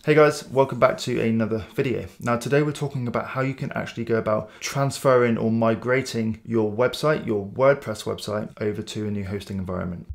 Hey guys, welcome back to another video. Now today we're talking about how you can actually go about transferring or migrating your website, your WordPress website, over to a new hosting environment.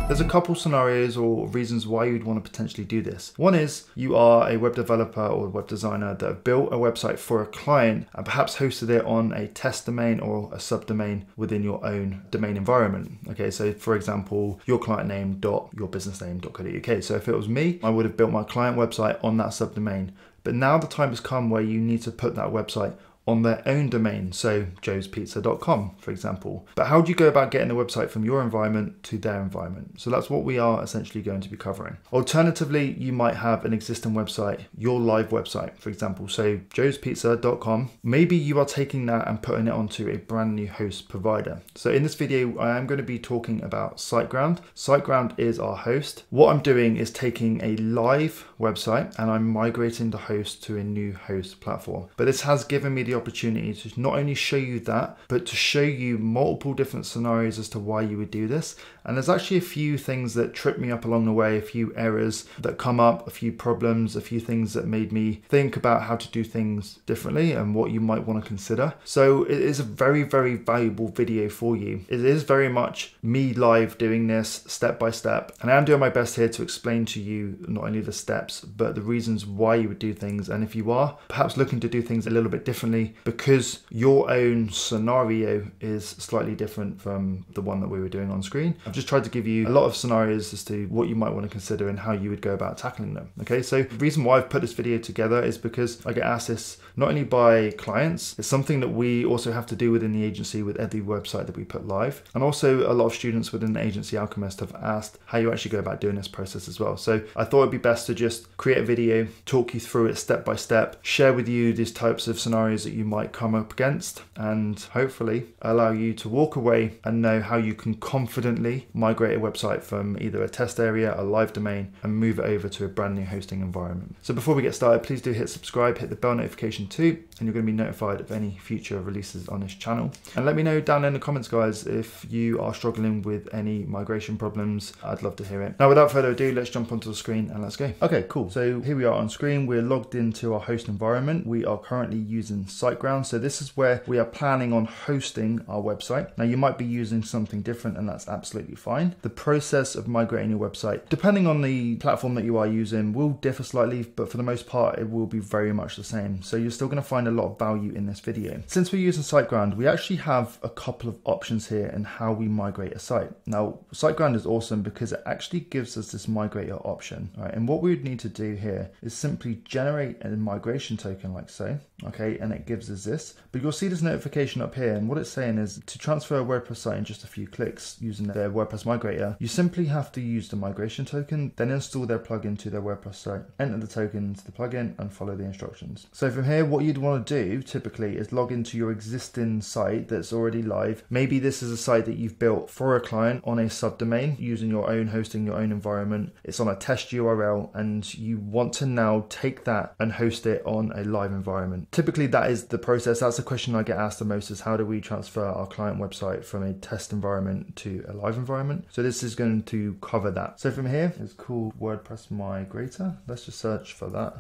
There's a couple scenarios or reasons why you'd want to potentially do this. One is you are a web developer or web designer that have built a website for a client and perhaps hosted it on a test domain or a subdomain within your own domain environment. Okay, so for example, your client name .yourbusinessname.co.uk. So if it was me, I would have built my client website on that subdomain. But now the time has come where you need to put that website on their own domain, so joespizza.com, for example. But how do you go about getting the website from your environment to their environment? So that's what we are essentially going to be covering. Alternatively, you might have an existing website, your live website, for example, so joespizza.com. Maybe you are taking that and putting it onto a brand new host provider. So in this video, I am going to be talking about Siteground. Siteground is our host. What I'm doing is taking a live website and I'm migrating the host to a new host platform. But this has given me the opportunity to not only show you that, but to show you multiple different scenarios as to why you would do this. And there's actually a few things that tripped me up along the way, a few errors that come up, a few problems, a few things that made me think about how to do things differently and what you might want to consider. So it is a very, very valuable video for you. It is very much me live doing this step by step. And I am doing my best here to explain to you not only the steps, but the reasons why you would do things. And if you are perhaps looking to do things a little bit differently, because your own scenario is slightly different from the one that we were doing on screen, I've just tried to give you a lot of scenarios as to what you might want to consider and how you would go about tackling them. Okay, so the reason why I've put this video together is because I get asked this not only by clients, it's something that we also have to do within the agency with every website that we put live. And also a lot of students within the agency Alchemist have asked how you actually go about doing this process as well. So I thought it'd be best to just create a video, talk you through it step by step, share with you these types of scenarios that you might come up against, and hopefully allow you to walk away and know how you can confidently migrate a website from either a test area, a live domain, and move it over to a brand new hosting environment. So before we get started, please do hit subscribe, hit the bell notification too, and you're going to be notified of any future releases on this channel. And let me know down in the comments, guys, if you are struggling with any migration problems. I'd love to hear it. Now, without further ado, let's jump onto the screen and let's go. Okay, cool. So here we are on screen. We're logged into our host environment. We are currently using Siteground. So this is where we are planning on hosting our website. Now, you might be using something different, and that's absolutely fine. The process of migrating your website, depending on the platform that you are using, will differ slightly, but for the most part, it will be very much the same. So you're still going to find a lot of value in this video. Since we're using Siteground, we actually have a couple of options here in how we migrate a site. Now, Siteground is awesome because it actually gives us this migrator option, right? And what we would need to do here is simply generate a migration token like so, okay? And it gives us this, but you'll see this notification up here, and what it's saying is to transfer a WordPress site in just a few clicks using their WordPress migrator, you simply have to use the migration token, then install their plugin to their WordPress site, enter the token into the plugin, and follow the instructions. So from here, what you'd want to do typically is log into your existing site that's already live. Maybe this is a site that you've built for a client on a subdomain using your own hosting, your own environment. It's on a test URL, and you want to now take that and host it on a live environment. Typically, that is the process. That's the question I get asked the most, is how do we transfer our client website from a test environment to a live environment? So this is going to cover that. So from here, it's called WordPress Migrator. Let's just search for that.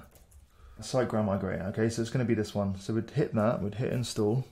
Siteground Migrator. Okay, so it's going to be this one. So we'd hit that, we'd hit install,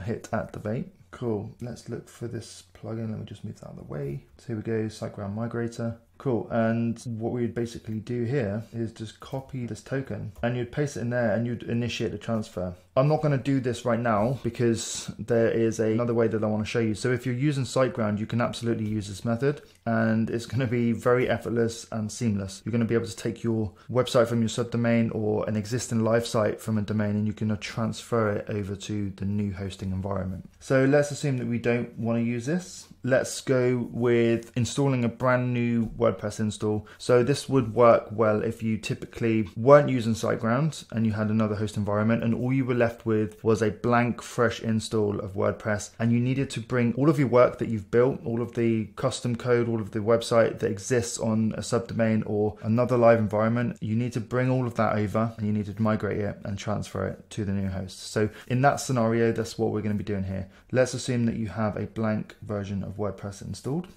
hit activate. Cool. Let's look for this plugin. Let me just move that out of the way. So here we go, Siteground Migrator. Cool, and what we would basically do here is just copy this token and you'd paste it in there and you'd initiate the transfer. I'm not going to do this right now because there is another way that I want to show you. So if you're using Siteground, you can absolutely use this method and it's going to be very effortless and seamless. You're going to be able to take your website from your subdomain or an existing live site from a domain, and you can transfer it over to the new hosting environment. So let's assume that we don't want to use this. Let's go with installing a brand new WordPress install. So this would work well if you typically weren't using Siteground and you had another host environment and all you were left with was a blank, fresh install of WordPress, and you needed to bring all of your work that you've built, all of the custom code, all of the website that exists on a subdomain or another live environment. You need to bring all of that over and you need to migrate it and transfer it to the new host. So in that scenario, that's what we're going to be doing here. Let's assume that you have a blank version of WordPress installed.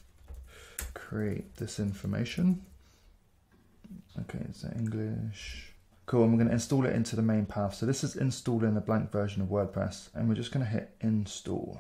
Create this information. Okay, so English. Cool, and we're going to install it into the main path. So this is installing a blank version of WordPress, and we're just going to hit install.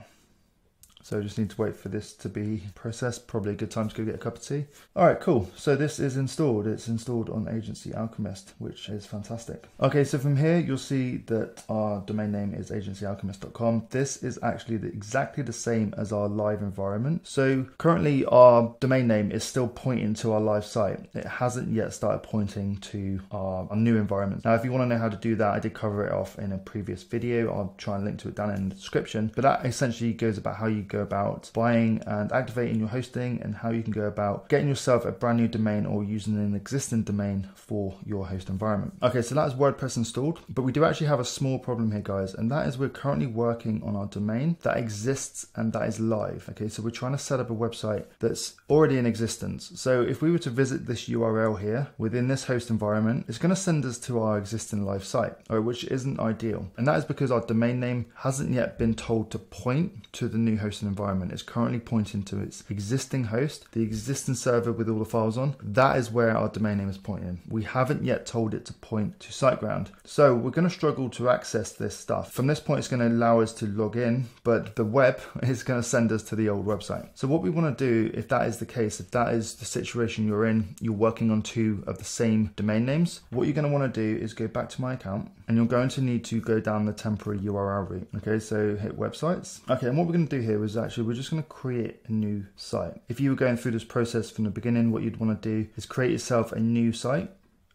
So just need to wait for this to be processed. Probably a good time to go get a cup of tea. All right, cool. So this is installed. It's installed on Agency Alchemist, which is fantastic. Okay, so from here, you'll see that our domain name is agencyalchemist.com. This is actually exactly the same as our live environment. So currently our domain name is still pointing to our live site. It hasn't yet started pointing to our new environment. Now, if you want to know how to do that, I did cover it off in a previous video. I'll try and link to it down in the description. But that essentially goes about how you go about buying and activating your hosting and how you can go about getting yourself a brand new domain or using an existing domain for your host environment. Okay, so that's WordPress installed, but we do actually have a small problem here, guys, and that is we're currently working on our domain that exists and that is live. Okay, so we're trying to set up a website that's already in existence. So if we were to visit this URL here within this host environment, it's going to send us to our existing live site, which isn't ideal. And that is because our domain name hasn't yet been told to point to the new hosting environment. It's currently pointing to its existing host, the existing server with all the files on. That is where our domain name is pointing. We haven't yet told it to point to Siteground. So we're going to struggle to access this stuff. From this point, it's going to allow us to log in, but the web is going to send us to the old website. So what we want to do, if that is the case, if that is the situation you're in, you're working on two of the same domain names, what you're going to want to do is go back to my account and you're going to need to go down the temporary URL route. Okay, so hit websites. Okay, and what we're going to do here is actually we're just going to create a new site. If you were going through this process from the beginning, what you'd want to do is create yourself a new site.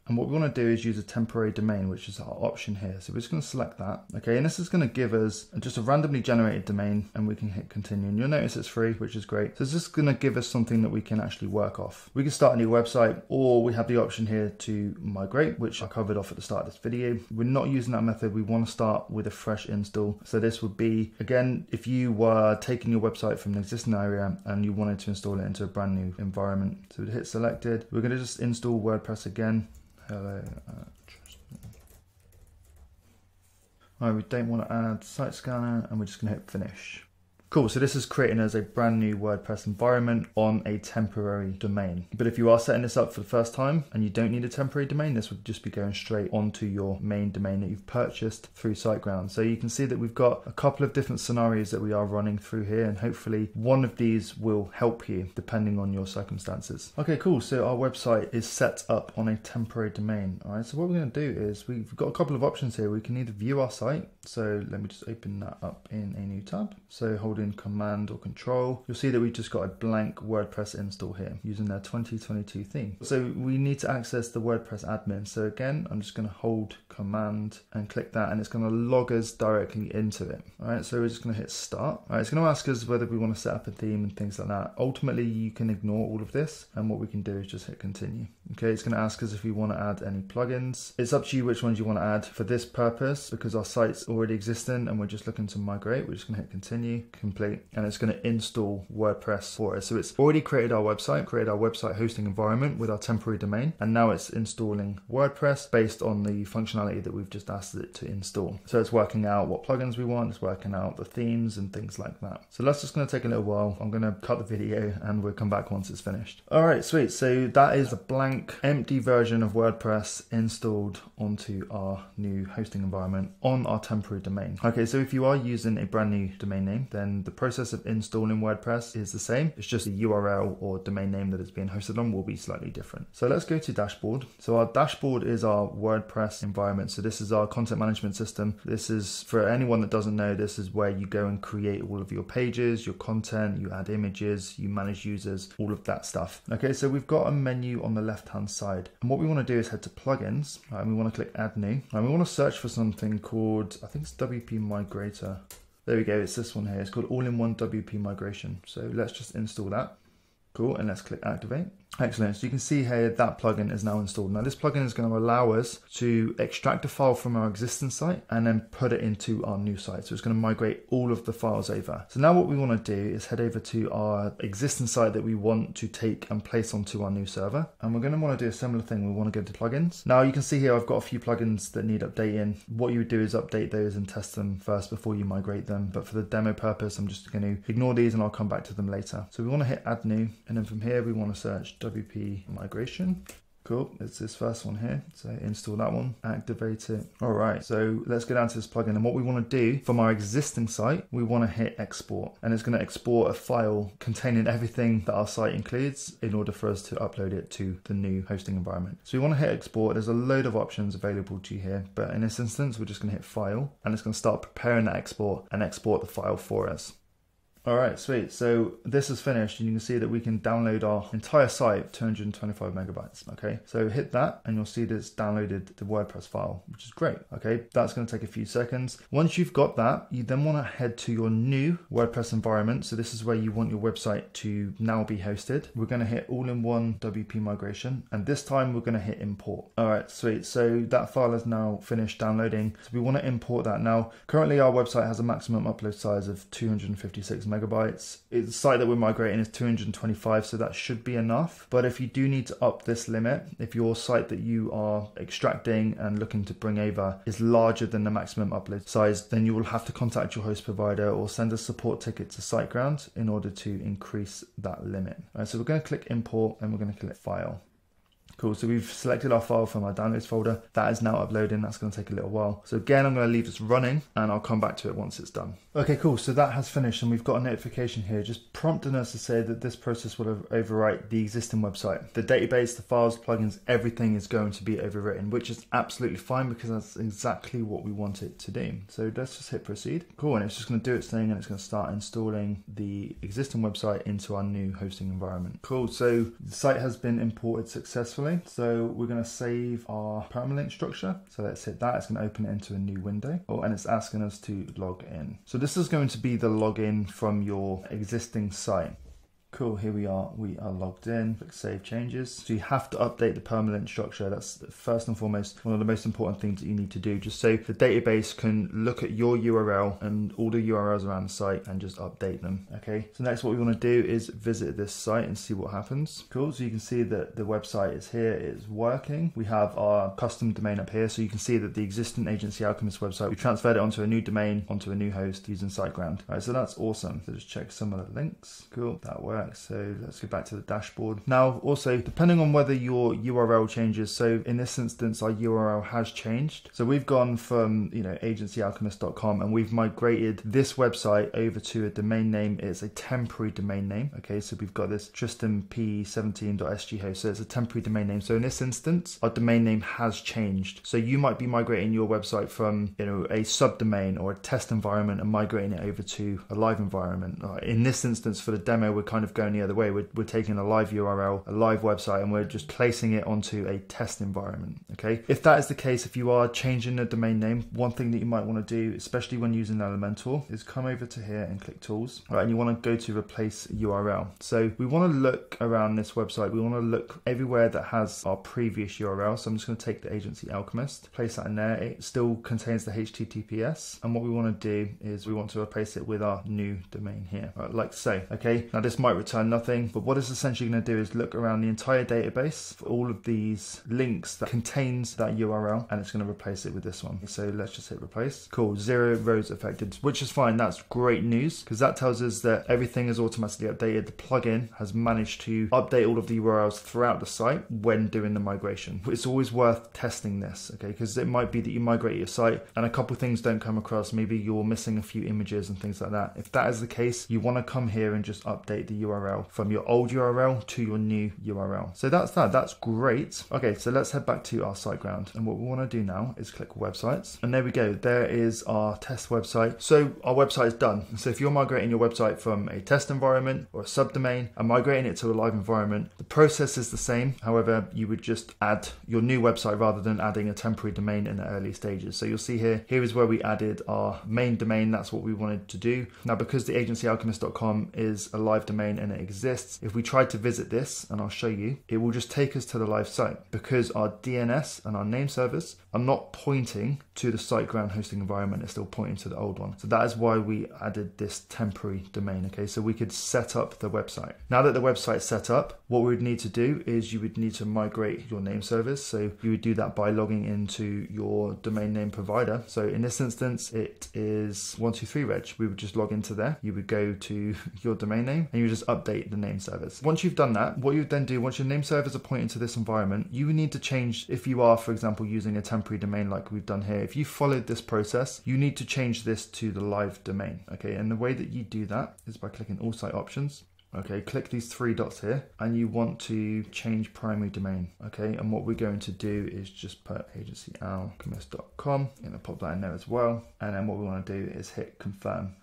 And what we want to do is use a temporary domain, which is our option here. So we're just going to select that. Okay, and this is going to give us just a randomly generated domain and we can hit continue. And you'll notice it's free, which is great. So it's just going to give us something that we can actually work off. We can start a new website, or we have the option here to migrate, which I covered off at the start of this video. We're not using that method. We want to start with a fresh install. So this would be, again, if you were taking your website from an existing area and you wanted to install it into a brand new environment. So we'd hit selected. We're going to just install WordPress again. Hello. Alright, we don't want to add site scanner and we're just going to hit finish. Cool, so this is creating as a brand new WordPress environment on a temporary domain. But if you are setting this up for the first time and you don't need a temporary domain, this would just be going straight onto your main domain that you've purchased through Siteground. So you can see that we've got a couple of different scenarios that we are running through here, and hopefully one of these will help you depending on your circumstances. Okay, cool, so our website is set up on a temporary domain. All right, so what we're going to do is we've got a couple of options here. We can either view our site. So let me just open that up in a new tab. So hold in Command or Control, you'll see that we've just got a blank WordPress install here using their 2022 theme. So we need to access the WordPress admin. So again, I'm just going to hold Command and click that, and it's going to log us directly into it. All right, so we're just going to hit Start. All right, it's going to ask us whether we want to set up a theme and things like that. Ultimately, you can ignore all of this, and what we can do is just hit Continue. Okay, it's going to ask us if we want to add any plugins. It's up to you which ones you want to add. For this purpose, because our site's already existing and we're just looking to migrate, we're just going to hit Continue, Complete, and it's going to install WordPress for us. So it's already created our website hosting environment with our temporary domain, and now it's installing WordPress based on the functionality that we've just asked it to install. So it's working out what plugins we want, it's working out the themes and things like that. So that's just going to take a little while. I'm going to cut the video and we'll come back once it's finished. All right, sweet. So that is a blank, empty version of WordPress installed onto our new hosting environment on our temporary domain. Okay, so if you are using a brand new domain name, then the process of installing WordPress is the same. It's just the URL or domain name that it's being hosted on will be slightly different. So let's go to dashboard. So our dashboard is our WordPress environment. So this is our content management system. This is, for anyone that doesn't know, this is where you go and create all of your pages, your content, you add images, you manage users, all of that stuff. Okay, so we've got a menu on the left-hand side. And what we want to do is head to plugins, and we want to click add new. And we want to search for something called, I think it's WP Migrator. There we go, it's this one here. It's called All-in-One WP Migration. So let's just install that. Cool, and let's click activate. Excellent, so you can see here that plugin is now installed. Now this plugin is going to allow us to extract a file from our existing site and then put it into our new site. So it's going to migrate all of the files over. So now what we want to do is head over to our existing site that we want to take and place onto our new server. And we're going to want to do a similar thing. We want to go to plugins. Now you can see here I've got a few plugins that need updating. What you would do is update those and test them first before you migrate them. But for the demo purpose, I'm just going to ignore these and I'll come back to them later. So we want to hit add new, and then from here we want to search WP Migration. Cool, it's this first one here. So install that one, activate it. All right, so let's go down to this plugin. And what we want to do from our existing site, we want to hit export. And it's going to export a file containing everything that our site includes in order for us to upload it to the new hosting environment. So we want to hit export. There's a load of options available to you here, but in this instance, we're just going to hit file, and it's going to start preparing that export and export the file for us. All right, sweet. So this is finished, and you can see that we can download our entire site, 225 megabytes. Okay, so hit that, and you'll see that it's downloaded the WordPress file, which is great. Okay, that's going to take a few seconds. Once you've got that, you then want to head to your new WordPress environment. So this is where you want your website to now be hosted. We're going to hit all-in-one WP migration, and this time we're going to hit import. All right, sweet. So that file is now finished downloading. So we want to import that now. Currently, our website has a maximum upload size of 256 megabytes. The site that we're migrating is 225, so that should be enough. But if you do need to up this limit, if your site that you are extracting and looking to bring over is larger than the maximum upload size, then you will have to contact your host provider or send a support ticket to Siteground in order to increase that limit. All right, so we're going to click import, and we're going to click file. Cool, so we've selected our file from our downloads folder. That is now uploading. That's going to take a little while. So again, I'm going to leave this running, and I'll come back to it once it's done. Okay, cool, so that has finished, and we've got a notification here just prompting us to say that this process will overwrite the existing website. The database, the files, plugins, everything is going to be overwritten, which is absolutely fine because that's exactly what we want it to do. So let's just hit proceed. Cool, and it's just going to do its thing, and it's going to start installing the existing website into our new hosting environment. Cool, so the site has been imported successfully. So we're going to save our permalink structure. So let's hit that. It's going to open it into a new window. Oh, and it's asking us to log in. So this is going to be the login from your existing site. Cool, here we are logged in. Click save changes. So you have to update the permanent structure. That's first and foremost one of the most important things that you need to do, just so the database can look at your URL and all the URLs around the site and just update them. Okay, so next what we want to do is visit this site and see what happens. Cool, so you can see that the website is here, it's working. We have our custom domain up here, so you can see that the existing Agency Alchemist website, we transferred it onto a new domain, onto a new host using Siteground. All right, so that's awesome. So just check some of the links. Cool, that works. So let's go back to the dashboard. Now, also, depending on whether your URL changes, so in this instance, our URL has changed. So we've gone from, agencyalchemist.com, and we've migrated this website over to a domain name. It's a temporary domain name. Okay, so we've got this tristanp17.sg host. So it's a temporary domain name. So in this instance, our domain name has changed. So you might be migrating your website from, a subdomain or a test environment and migrating it over to a live environment. In this instance, for the demo, we're kind of going the other way. We're taking a live URL, a live website, and we're just placing it onto a test environment. Okay, if that is the case, if you are changing the domain name, one thing that you might want to do, especially when using Elementor, is come over to here and click tools. All right, and you want to go to replace URL. So we want to look around this website. We want to look everywhere that has our previous URL. So I'm just going to take the Agency Alchemist, place that in there. It still contains the HTTPS, and what we want to do is we want to replace it with our new domain here, right, like so. Okay, now this might return nothing, but what it's essentially going to do is look around the entire database for all of these links that contains that URL, and it's going to replace it with this one. So let's just hit replace. Cool, 0 rows affected, which is fine. That's great news, because that tells us that everything is automatically updated. The plugin has managed to update all of the URLs throughout the site when doing the migration. It's always worth testing this, okay, because it might be that you migrate your site and a couple things don't come across. Maybe you're missing a few images and things like that. If that is the case, you want to come here and just update the URL from your old URL to your new URL. So that's that. That's great. Okay, so let's head back to our Siteground, and what we want to do now is click websites, and there we go. There is our test website. So our website is done. So if you're migrating your website from a test environment or a subdomain and migrating it to a live environment, the process is the same. However, you would just add your new website rather than adding a temporary domain in the early stages. So you'll see here is where we added our main domain. That's what we wanted to do. Now, because the agencyalchemist.com is a live domain and it exists, if we try to visit this, and I'll show you, it will just take us to the live site, because our DNS and our name servers are not pointing to the Siteground hosting environment. It's still pointing to the old one. So that is why we added this temporary domain. Okay, so we could set up the website. Now that the website's set up, what we would need to do is you would need to migrate your name servers. So you would do that by logging into your domain name provider. So in this instance, it is 123reg. We would just log into there. You would go to your domain name and you just update the name servers. Once you've done that, what you then do, once your name servers are pointing to this environment, you need to change, if you are, for example, using a temporary domain like we've done here, if you followed this process, you need to change this to the live domain, okay? And the way that you do that is by clicking all site options. Okay, click these three dots here and you want to change primary domain, okay? And what we're going to do is just put agencyalchemist.com, I'm gonna pop that in there as well. And then what we want to do is hit confirm.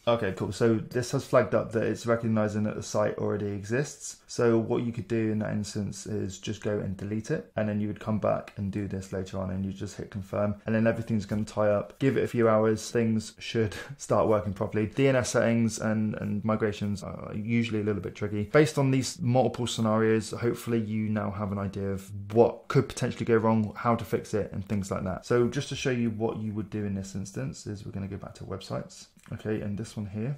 Okay, cool. So this has flagged up that it's recognizing that the site already exists. So what you could do in that instance is just go and delete it. And then you would come back and do this later on and you just hit confirm. And then everything's going to tie up. Give it a few hours. Things should start working properly. DNS settings and migrations are usually a little bit tricky. Based on these multiple scenarios, hopefully you now have an idea of what could potentially go wrong, how to fix it and things like that. So just to show you what you would do in this instance is we're going to go back to websites. Okay, and this one here,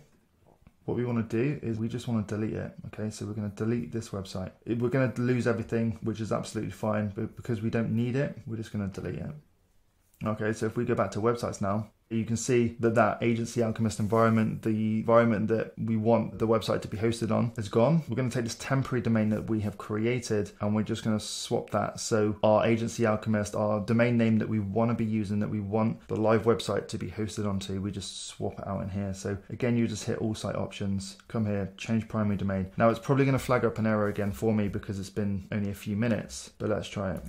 what we want to do is we just want to delete it. Okay, so we're going to delete this website. We're going to lose everything, which is absolutely fine, but because we don't need it, we're just going to delete it. Okay, so if we go back to websites now, you can see that that Agency Alchemist environment, the environment that we want the website to be hosted on, is gone. We're going to take this temporary domain that we have created and we're just going to swap that. So our Agency Alchemist, our domain name that we want to be using, that we want the live website to be hosted onto, we just swap it out in here. So again, you just hit all site options, come here, change primary domain. Now it's probably going to flag up an error again for me because it's been only a few minutes, but let's try it.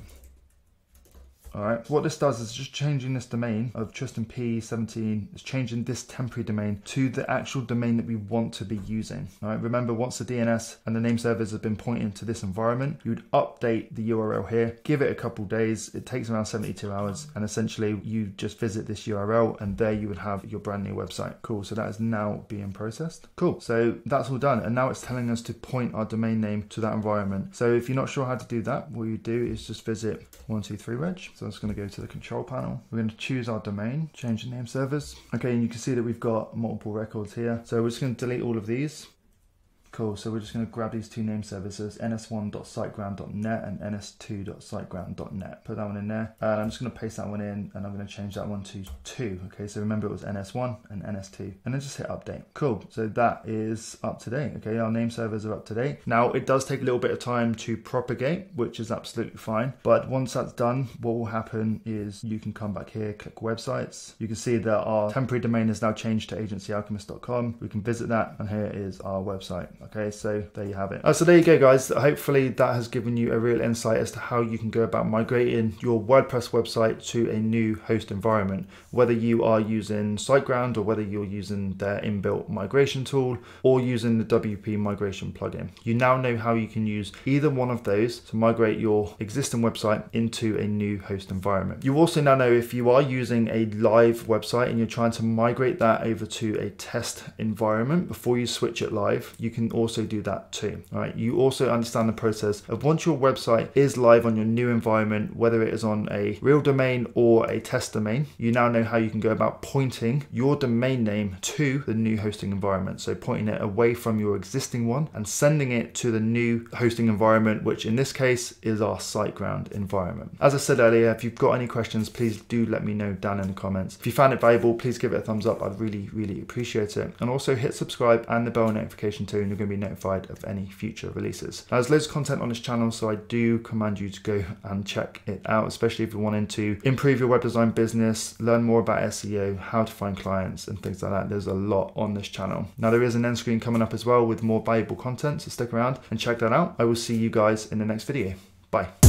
All right, so what this does is just changing this domain of Tristan P17, it's changing this temporary domain to the actual domain that we want to be using. All right, remember once the DNS and the name servers have been pointing to this environment, you would update the URL here, give it a couple days, it takes around 72 hours, and essentially you just visit this URL and there you would have your brand new website. Cool, so that is now being processed. Cool, so that's all done, and now it's telling us to point our domain name to that environment. So if you're not sure how to do that, what you do is just visit 123reg. So I'm just going to go to the control panel. We're going to choose our domain, change the name servers. Okay, and you can see that we've got multiple records here. So we're just going to delete all of these. Cool, so we're just going to grab these two name services, ns1.siteground.net and ns2.siteground.net. Put that one in there. And I'm just going to paste that one in and I'm going to change that one to 2. Okay, so remember it was ns1 and ns2. And then just hit update. Cool, so that is up to date. Okay, our name servers are up to date. Now, it does take a little bit of time to propagate, which is absolutely fine. But once that's done, what will happen is you can come back here, click websites. You can see that our temporary domain is now changed to agencyalchemist.com. We can visit that, and here is our website. Okay, so there you have it. So there you go, guys. Hopefully that has given you a real insight as to how you can go about migrating your WordPress website to a new host environment, whether you are using Siteground or whether you're using their inbuilt migration tool or using the WP migration plugin. You now know how you can use either one of those to migrate your existing website into a new host environment. You also now know if you are using a live website and you're trying to migrate that over to a test environment before you switch it live, you can also do that too. All right, you also understand the process of once your website is live on your new environment, whether it is on a real domain or a test domain, you now know how you can go about pointing your domain name to the new hosting environment. So pointing it away from your existing one and sending it to the new hosting environment, which in this case is our Siteground environment. As I said earlier, if you've got any questions, please do let me know down in the comments. If you found it valuable, please give it a thumbs up. I'd really appreciate it. And also hit subscribe and the bell notification too, and you're going to be notified of any future releases. Now, there's loads of content on this channel, so I do command you to go and check it out, especially if you're wanting to improve your web design business, learn more about SEO, how to find clients and things like that. There's a lot on this channel. Now, there is an end screen coming up as well with more valuable content, so stick around and check that out. I will see you guys in the next video. Bye.